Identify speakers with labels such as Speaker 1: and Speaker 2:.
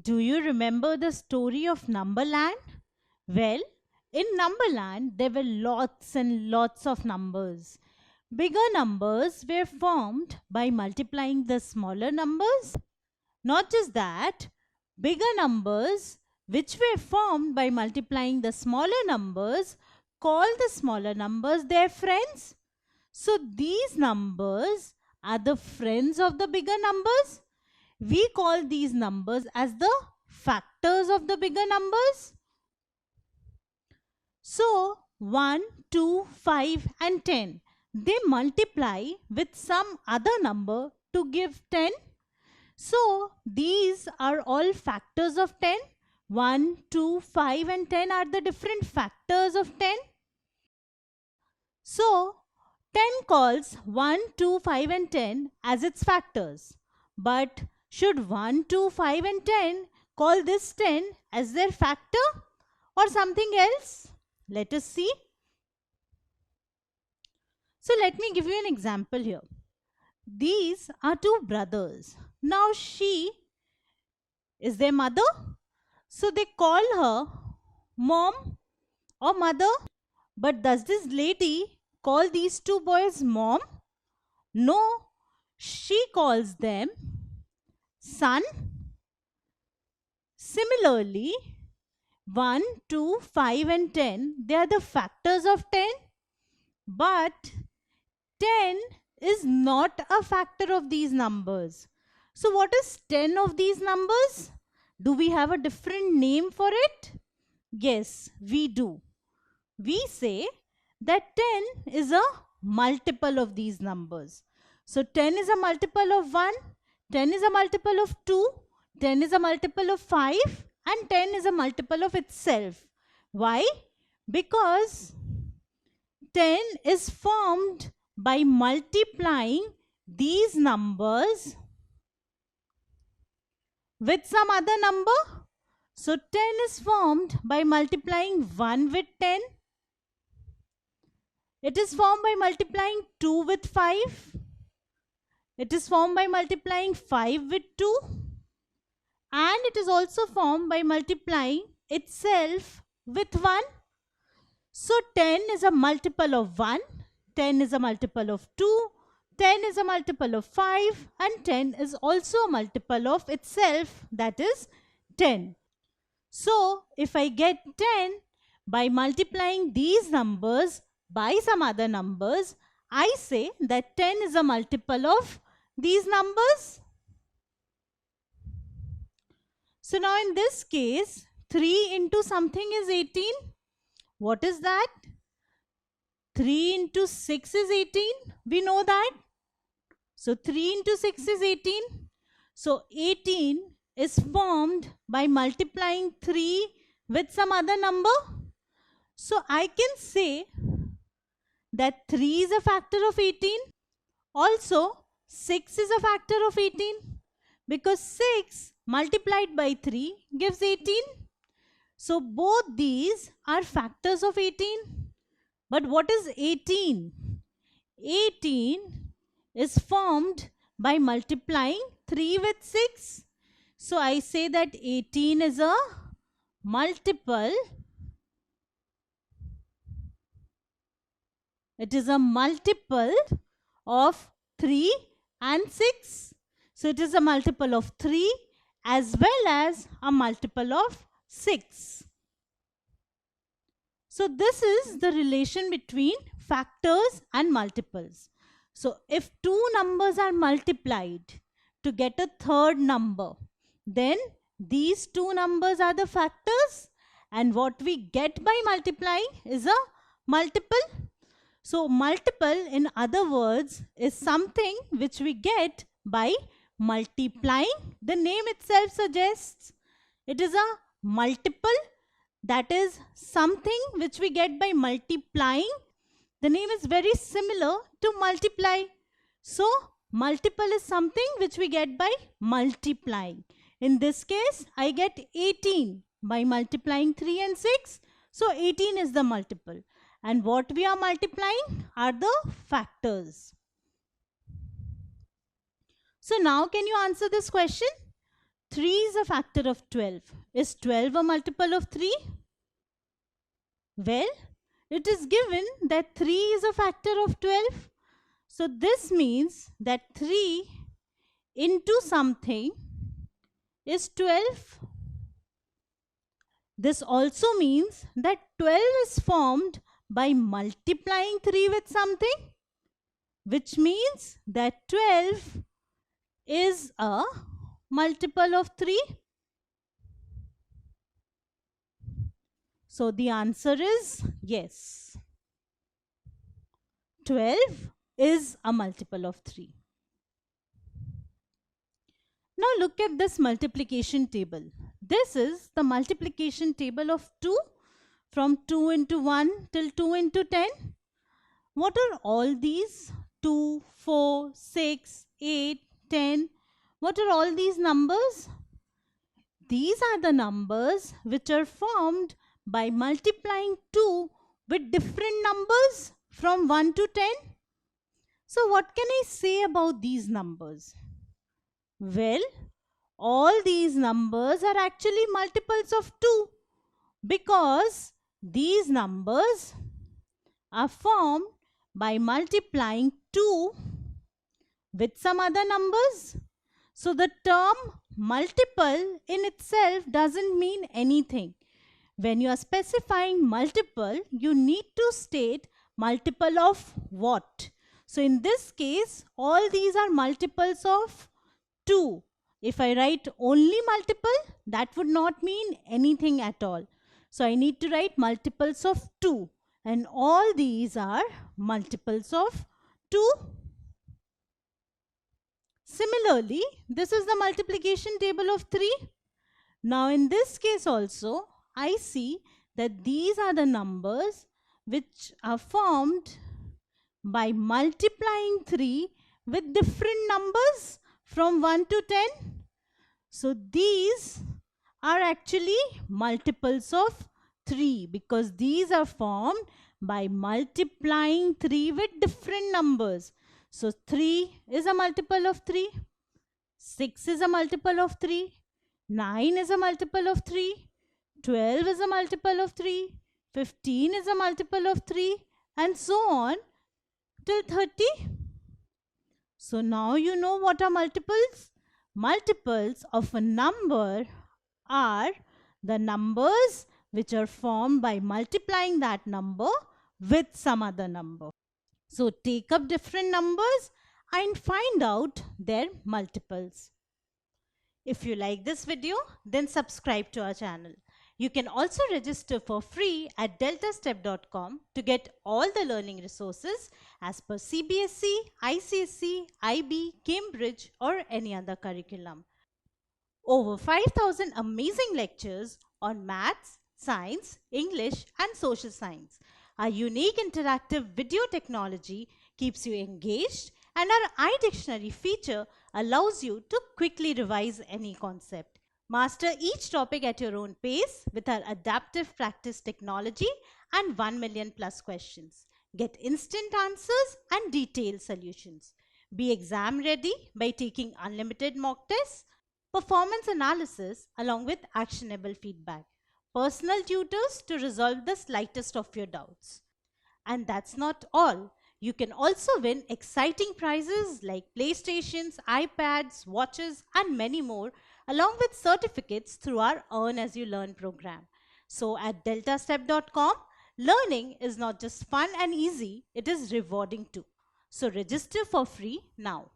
Speaker 1: Do you remember the story of Numberland? Well, in Numberland, there were lots and lots of numbers. Bigger numbers were formed by multiplying the smaller numbers. Not just that, bigger numbers, which were formed by multiplying the smaller numbers, call the smaller numbers their friends. So these numbers are the friends of the bigger numbers. We call these numbers as the factors of the bigger numbers. So 1, 2, 5 and 10, they multiply with some other number to give 10. So these are all factors of 10. 1, 2, 5 and 10 are the different factors of 10. So 10 calls 1, 2, 5 and 10 as its factors. But should 1, 2, 5 and 10 call this 10 as their factor or something else? Let us see. So let me give you an example here. These are two brothers. Now she is their mother. So they call her mom or mother. But does this lady call these two boys mom? No, she calls them son. Similarly, 1, 2, 5 and 10, they are the factors of 10. But 10 is not a factor of these numbers. So what is 10 of these numbers? Do we have a different name for it? Yes, we do. We say that 10 is a multiple of these numbers. So 10 is a multiple of 1, 10 is a multiple of 2, 10 is a multiple of 5 and 10 is a multiple of itself. Why? Because 10 is formed by multiplying these numbers with some other number. So 10 is formed by multiplying 1 with 10. It is formed by multiplying 2 with 5. It is formed by multiplying 5 with 2. And it is also formed by multiplying itself with 1. So 10 is a multiple of 1, 10 is a multiple of 2, 10 is a multiple of 5 and 10 is also a multiple of itself, that is 10. So if I get 10 by multiplying these numbers by some other numbers, I say that 10 is a multiple of these numbers. So now in this case, 3 into something is 18. What is that? 3 into 6 is 18. We know that. So 3 into 6 is 18. So 18 is formed by multiplying 3 with some other number. So I can say that 3 is a factor of 18. Also 6 is a factor of 18 because 6 multiplied by 3 gives 18. So both these are factors of 18. But what is 18? 18 is formed by multiplying 3 with 6. So I say that 18 is a multiple. It is a multiple of 3 and 6. So it is a multiple of 3 as well as a multiple of 6. So this is the relation between factors and multiples. So if two numbers are multiplied to get a third number, then these two numbers are the factors and what we get by multiplying is a multiple. So multiple, in other words, is something which we get by multiplying. The name itself suggests it is a multiple, that is something which we get by multiplying. The name is very similar to multiply. So multiple is something which we get by multiplying. In this case, I get 18 by multiplying 3 and 6. So 18 is the multiple. And what we are multiplying are the factors. So now can you answer this question? 3 is a factor of 12. Is 12 a multiple of 3? Well, it is given that 3 is a factor of 12. So this means that 3 into something is 12. This also means that 12 is formed by multiplying 3 with something, which means that 12 is a multiple of 3. So the answer is yes. 12 is a multiple of 3. Now look at this multiplication table. This is the multiplication table of 2 from 2 into 1 till 2 into 10. What are all these? 2, 4, 6, 8, 10. What are all these numbers? These are the numbers which are formed by multiplying 2 with different numbers from 1 to 10. So what can I say about these numbers? Well, all these numbers are actually multiples of 2 because these numbers are formed by multiplying 2 with some other numbers. So the term multiple in itself doesn't mean anything. When you are specifying multiple, you need to state multiple of what. So in this case, all these are multiples of 2. If I write only multiple, that would not mean anything at all. So I need to write multiples of 2. And all these are multiples of 2. Similarly, this is the multiplication table of 3. Now in this case also, I see that these are the numbers which are formed by multiplying 3 with different numbers from 1 to 10. So these are actually multiples of 3 because these are formed by multiplying 3 with different numbers. So 3 is a multiple of 3, 6 is a multiple of 3, 9 is a multiple of 3, 12 is a multiple of 3, 15 is a multiple of 3, and so on till 30. So now you know what are multiples. Multiples of a number are the numbers which are formed by multiplying that number with some other number. So take up different numbers and find out their multiples. If you like this video, then subscribe to our channel. You can also register for free at deltastep.com to get all the learning resources as per CBSE, ICSE, IB, Cambridge or any other curriculum. Over 5,000 amazing lectures on maths, science, English and social science. Our unique interactive video technology keeps you engaged, and our iDictionary feature allows you to quickly revise any concept. Master each topic at your own pace with our adaptive practice technology and 1 million plus questions. Get instant answers and detailed solutions. Be exam ready by taking unlimited mock tests, performance analysis along with actionable feedback, personal tutors to resolve the slightest of your doubts. And that's not all. You can also win exciting prizes like PlayStations, iPads, watches and many more, along with certificates through our Earn As You Learn program. So at deltastep.com, learning is not just fun and easy, it is rewarding too. So register for free now.